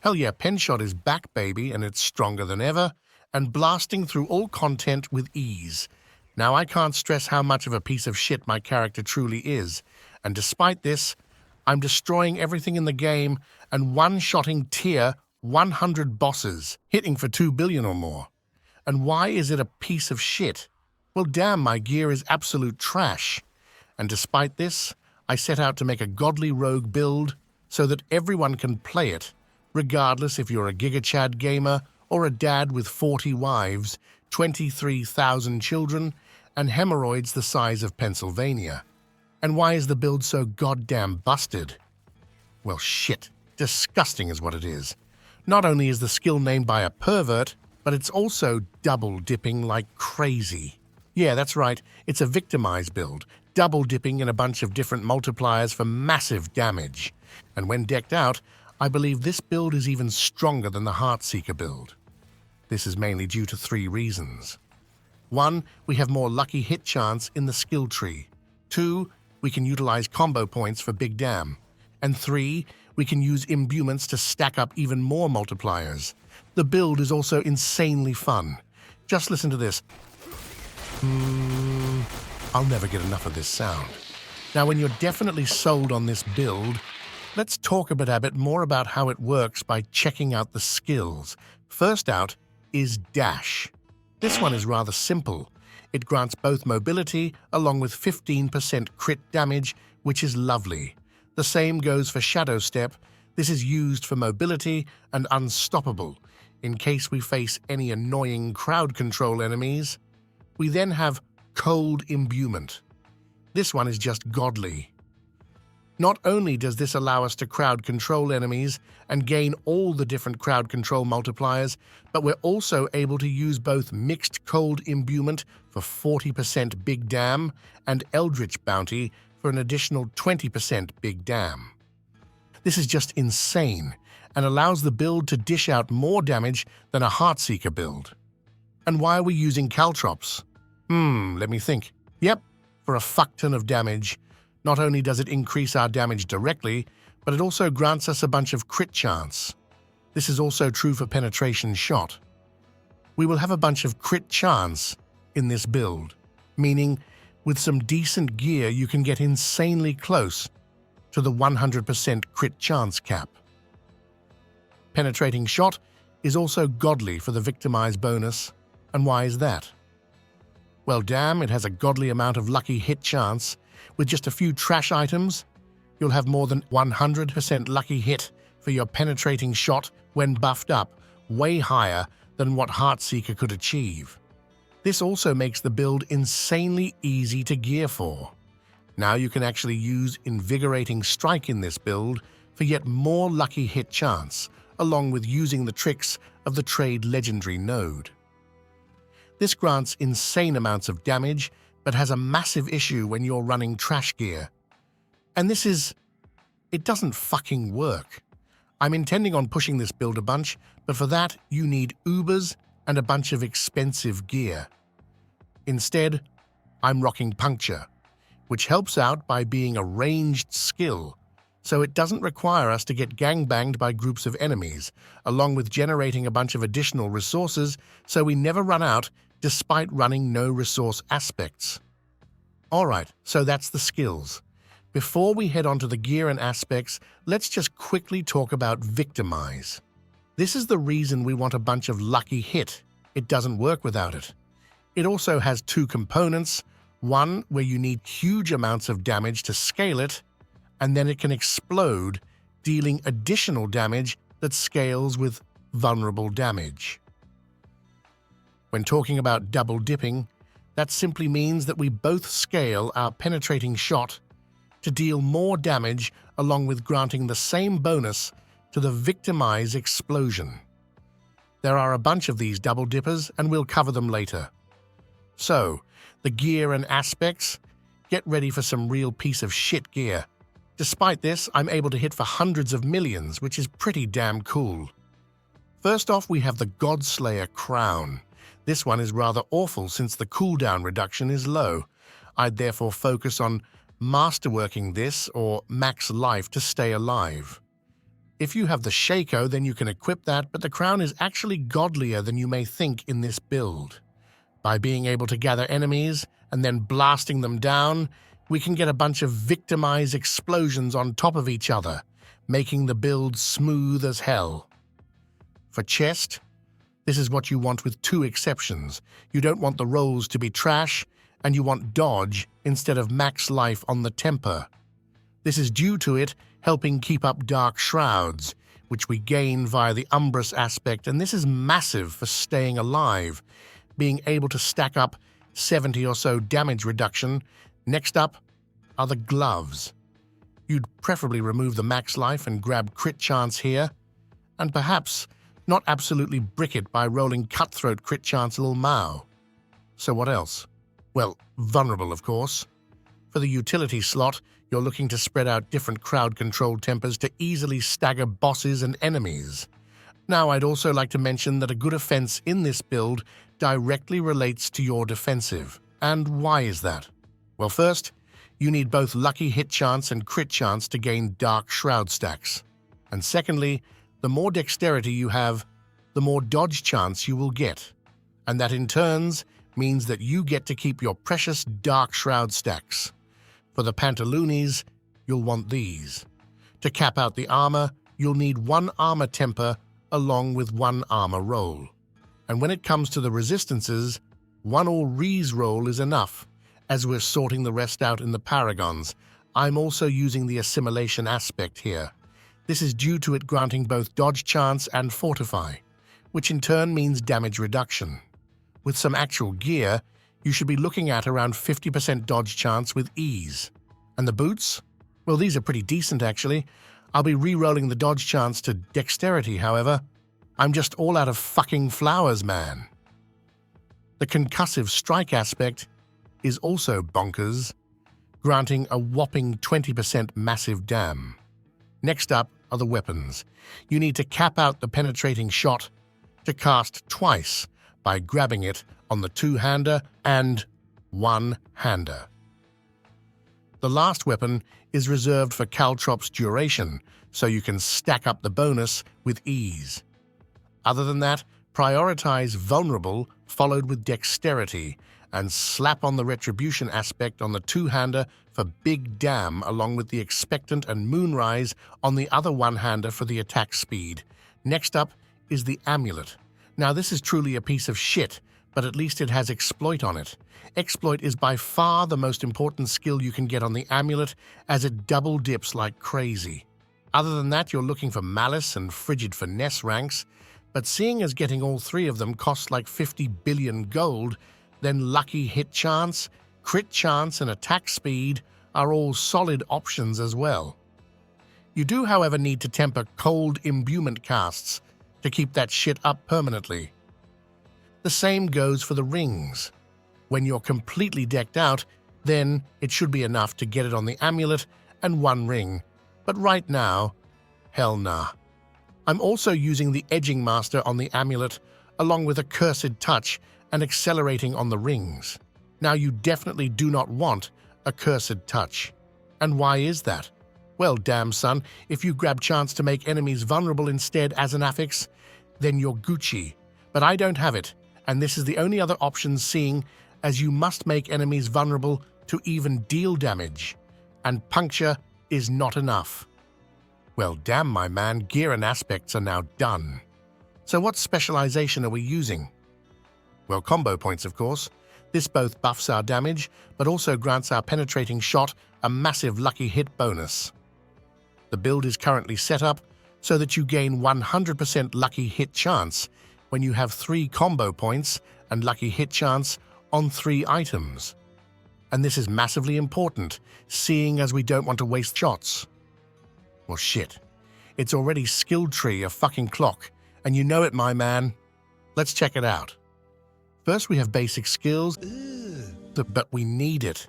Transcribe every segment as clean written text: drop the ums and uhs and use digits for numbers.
Hell yeah, Penshot is back, baby, and it's stronger than ever, and blasting through all content with ease. Now I can't stress how much of a piece of shit my character truly is, and despite this, I'm destroying everything in the game and one-shotting tier 100 bosses, hitting for 2 billion or more. And why is it a piece of shit? Well, damn, my gear is absolute trash. And despite this, I set out to make a godly rogue build so that everyone can play it, regardless if you're a GigaChad gamer or a dad with 40 wives, 23,000 children, and hemorrhoids the size of Pennsylvania. And why is the build so goddamn busted? Well, shit. Disgusting is what it is. Not only is the skill named by a pervert, but it's also double-dipping like crazy. Yeah, that's right, it's a victimize build, double-dipping in a bunch of different multipliers for massive damage. And when decked out, I believe this build is even stronger than the Heartseeker build. This is mainly due to 3 reasons. 1, we have more lucky hit chance in the skill tree. 2, we can utilize combo points for big dam. And 3, we can use imbuements to stack up even more multipliers. The build is also insanely fun. Just listen to this. I'll never get enough of this sound. Now, when you're definitely sold on this build, let's talk a bit more about how it works by checking out the skills. First out is Dash. This one is rather simple. It grants both mobility along with 15% crit damage, which is lovely. The same goes for Shadow Step. This is used for mobility and unstoppable, in case we face any annoying crowd control enemies. We then have Cold Imbuement. This one is just godly. Not only does this allow us to crowd control enemies and gain all the different crowd control multipliers, but we're also able to use both Mixed Cold Imbuement for 40% Big Dam and Eldritch Bounty for an additional 20% Big Dam. This is just insane and allows the build to dish out more damage than a Heartseeker build. And why are we using Caltrops? Let me think. Yep, for a fuck-ton of damage. Not only does it increase our damage directly, but it also grants us a bunch of crit chance. This is also true for Penetration Shot. We will have a bunch of crit chance in this build, meaning with some decent gear you can get insanely close to the 100% crit chance cap. Penetrating Shot is also godly for the Victimize bonus, and why is that? Well, damn, it has a godly amount of lucky hit chance. With just a few trash items, you'll have more than 100% lucky hit for your Penetrating Shot when buffed up, way higher than what Heartseeker could achieve. This also makes the build insanely easy to gear for. Now you can actually use Invigorating Strike in this build for yet more lucky hit chance, along with using the tricks of the Trade Legendary node. This grants insane amounts of damage, but has a massive issue when you're running trash gear. And it doesn't fucking work. I'm intending on pushing this build a bunch, but for that you need Ubers and a bunch of expensive gear. Instead, I'm rocking Puncture, which helps out by being a ranged skill, so it doesn't require us to get gangbanged by groups of enemies, along with generating a bunch of additional resources so we never run out despite running no resource aspects. Alright, so that's the skills. Before we head on to the gear and aspects, let's just quickly talk about Victimize. This is the reason we want a bunch of lucky hit. It doesn't work without it. It also has 2 components, one where you need huge amounts of damage to scale it, and then it can explode, dealing additional damage that scales with vulnerable damage. When talking about double dipping, that simply means that we both scale our Penetrating Shot to deal more damage along with granting the same bonus to the Victimize Explosion. There are a bunch of these double dippers and we'll cover them later. So, the gear and aspects, get ready for some real piece of shit gear. Despite this, I'm able to hit for hundreds of millions, which is pretty damn cool. First off, we have the Godslayer Crown. This one is rather awful since the cooldown reduction is low. I'd therefore focus on masterworking this or max life to stay alive. If you have the Shaco, then you can equip that, but the crown is actually godlier than you may think in this build. By being able to gather enemies and then blasting them down, we can get a bunch of victimized explosions on top of each other, making the build smooth as hell. For chest, this is what you want with two exceptions. You don't want the rolls to be trash, and you want dodge instead of max life on the temper. This is due to it helping keep up dark shrouds, which we gain via the umbrous aspect, and this is massive for staying alive, being able to stack up 70 or so damage reduction. Next up are the gloves. You'd preferably remove the max life and grab crit chance here, and perhaps not absolutely brick it by rolling cutthroat crit chance lil Mao. So what else? Well, vulnerable, of course. For the utility slot, you're looking to spread out different crowd-controlled tempers to easily stagger bosses and enemies. Now, I'd also like to mention that a good offense in this build directly relates to your defensive. And why is that? Well, first, you need both lucky hit chance and crit chance to gain dark shroud stacks. And secondly, the more dexterity you have, the more dodge chance you will get. And that in turns means that you get to keep your precious dark shroud stacks. For the pantaloonies, you'll want these. To cap out the armor, you'll need one armor temper along with one armor roll. And when it comes to the resistances, one all rees roll is enough. As we're sorting the rest out in the Paragons, I'm also using the assimilation aspect here. This is due to it granting both dodge chance and fortify, which in turn means damage reduction. With some actual gear, you should be looking at around 50% dodge chance with ease. And the boots? Well, these are pretty decent actually. I'll be re-rolling the dodge chance to dexterity, however. I'm just all out of fucking flowers, man. The concussive strike aspect is also bonkers, granting a whopping 20% massive dam. Next up are the weapons. You need to cap out the penetrating shot to cast twice by grabbing it on the two-hander and one-hander. The last weapon is reserved for Caltrop's duration, so you can stack up the bonus with ease. Other than that, prioritize vulnerable followed with dexterity and slap on the retribution aspect on the two-hander for big dam along with the expectant and moonrise on the other one-hander for the attack speed. Next up is the amulet. Now this is truly a piece of shit, but at least it has exploit on it. Exploit is by far the most important skill you can get on the amulet, as it double dips like crazy. Other than that, you're looking for malice and frigid finesse ranks, but seeing as getting all three of them costs like 50 billion gold, then lucky hit chance, crit chance, and attack speed are all solid options as well. You do, however, need to temper cold imbuement casts to keep that shit up permanently. The same goes for the rings. When you're completely decked out, then it should be enough to get it on the amulet and one ring. But right now, hell nah. I'm also using the Edging Master on the amulet, along with a Cursed Touch and accelerating on the rings. Now you definitely do not want a Cursed Touch. And why is that? Well, damn son, if you grab chance to make enemies vulnerable instead as an affix, then you're Gucci. But I don't have it, and this is the only other option, seeing as you must make enemies vulnerable to even deal damage, and puncture is not enough. Well, damn my man, gear and aspects are now done. So what specialization are we using? Well, combo points, of course. This both buffs our damage, but also grants our penetrating shot a massive lucky hit bonus. The build is currently set up so that you gain 100% lucky hit chance when you have 3 combo points and lucky hit chance on 3 items. And this is massively important, seeing as we don't want to waste shots. Well, shit. It's already skill tree a fucking clock, and you know it, my man. Let's check it out. First, we have basic skills, but we need it.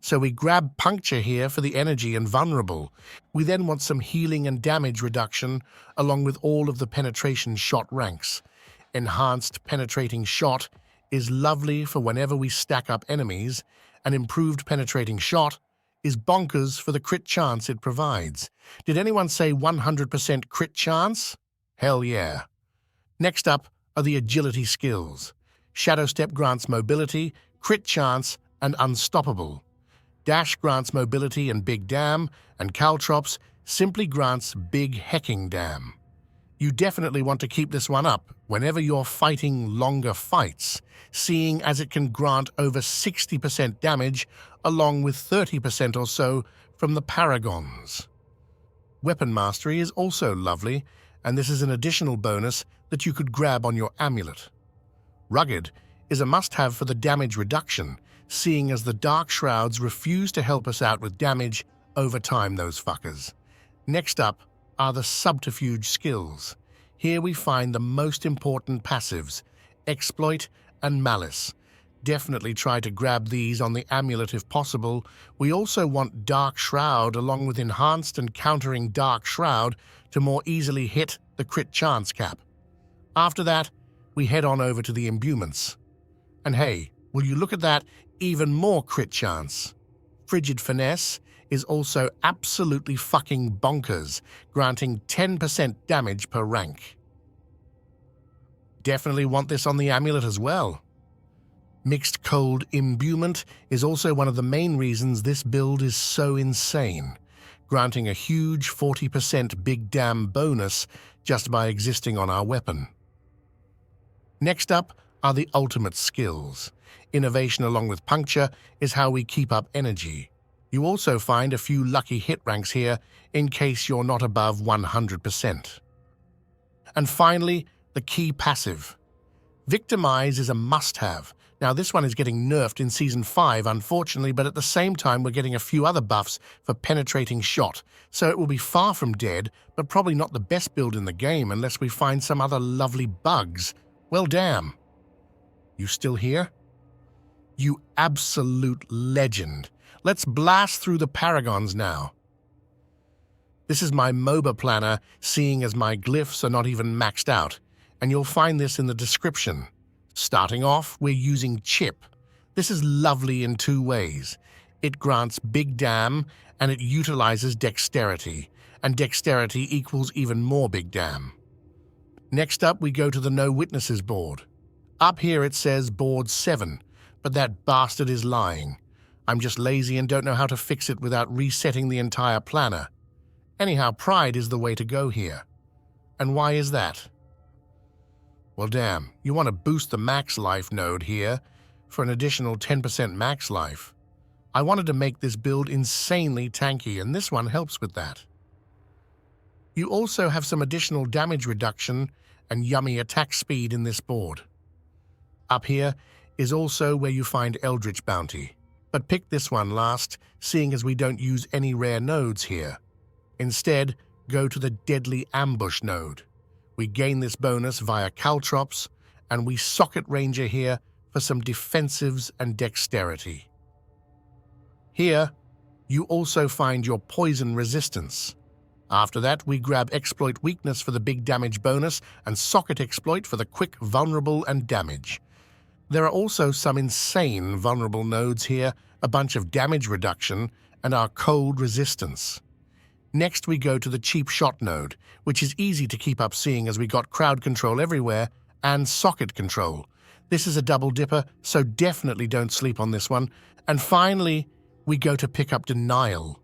So we grab puncture here for the energy and vulnerable. We then want some healing and damage reduction, along with all of the penetration shot ranks. Enhanced penetrating shot is lovely for whenever we stack up enemies, and improved penetrating shot is bonkers for the crit chance it provides. Did anyone say 100% crit chance? Hell yeah. Next up are the agility skills. Shadow Step grants mobility, crit chance, and unstoppable. Dash grants mobility and big dam, and Caltrops simply grants big hecking dam. You definitely want to keep this one up whenever you're fighting longer fights, seeing as it can grant over 60% damage along with 30% or so from the Paragons. Weapon Mastery is also lovely, and this is an additional bonus that you could grab on your amulet. Rugged is a must-have for the damage reduction, seeing as the Dark Shrouds refuse to help us out with damage over time, those fuckers. Next up are the subterfuge skills. Here we find the most important passives, Exploit and Malice. Definitely try to grab these on the amulet if possible. We also want Dark Shroud along with Enhanced and Countering Dark Shroud to more easily hit the crit chance cap. After that, we head on over to the imbuements. And hey, will you look at that, even more crit chance. Frigid Finesse is also absolutely fucking bonkers, granting 10% damage per rank. Definitely want this on the amulet as well. Mixed Cold Imbuement is also one of the main reasons this build is so insane, granting a huge 40% big dam bonus just by existing on our weapon. Next up are the ultimate skills. Innovation along with Puncture is how we keep up energy. You also find a few lucky hit ranks here in case you're not above 100%. And finally, the key passive. Victimize is a must-have. Now this one is getting nerfed in Season 5, unfortunately, but at the same time we're getting a few other buffs for Penetrating Shot, so it will be far from dead, but probably not the best build in the game unless we find some other lovely bugs. Well, damn. You still here? You absolute legend. Let's blast through the Paragons now. This is my MOBA planner, seeing as my glyphs are not even maxed out, and you'll find this in the description. Starting off, we're using Chip. This is lovely in two ways. It grants big dam, and it utilizes dexterity, and dexterity equals even more big dam. Next up, we go to the No Witnesses board. Up here it says Board 7, but that bastard is lying. I'm just lazy and don't know how to fix it without resetting the entire planner. Anyhow, Pride is the way to go here. And why is that? Well, damn, you want to boost the max life node here for an additional 10% max life. I wanted to make this build insanely tanky, and this one helps with that. You also have some additional damage reduction and yummy attack speed in this board. Up here is also where you find Eldritch Bounty, but pick this one last, seeing as we don't use any rare nodes here. Instead, go to the Deadly Ambush node. We gain this bonus via Caltrops, and we socket Ranger here for some defensives and dexterity. Here, you also find your poison resistance. After that, we grab Exploit Weakness for the big damage bonus and Socket Exploit for the quick vulnerable and damage. There are also some insane vulnerable nodes here, a bunch of damage reduction, and our cold resistance. Next, we go to the Cheap Shot node, which is easy to keep up seeing as we got crowd control everywhere and socket control. This is a double dipper, so definitely don't sleep on this one. And finally, we go to pick up Denial.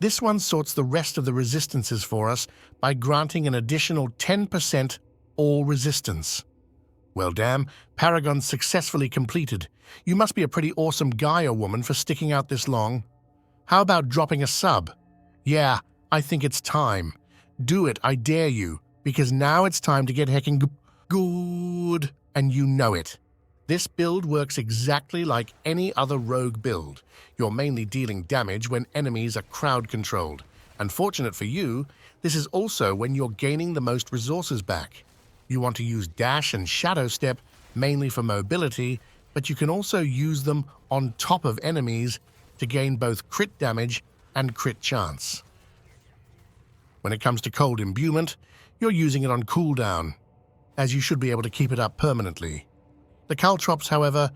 This one sorts the rest of the resistances for us by granting an additional 10% all resistance. Well, damn, Paragon successfully completed. You must be a pretty awesome guy or woman for sticking out this long. How about dropping a sub? Yeah, I think it's time. Do it, I dare you, because now it's time to get hecking good, and you know it. This build works exactly like any other rogue build. You're mainly dealing damage when enemies are crowd-controlled. Unfortunate for you, this is also when you're gaining the most resources back. You want to use Dash and Shadow Step mainly for mobility, but you can also use them on top of enemies to gain both crit damage and crit chance. When it comes to Cold Imbuement, you're using it on cooldown, as you should be able to keep it up permanently. The Caltrops, however,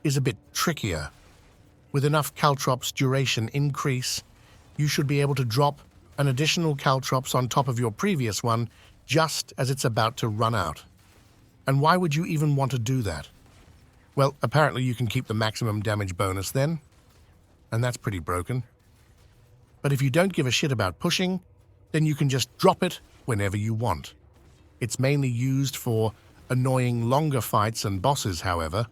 is a bit trickier. With enough caltrops duration increase, you should be able to drop an additional caltrops on top of your previous one just as it's about to run out. And why would you even want to do that? Well, apparently you can keep the maximum damage bonus then, and that's pretty broken. But if you don't give a shit about pushing, then you can just drop it whenever you want. It's mainly used for annoying longer fights and bosses, however.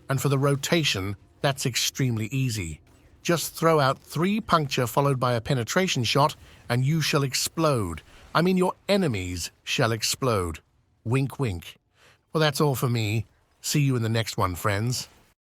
And for the rotation, that's extremely easy. Just throw out 3 puncture followed by a penetration shot, and you shall explode. I mean, your enemies shall explode. Wink, wink. Well, that's all for me. See you in the next one, friends.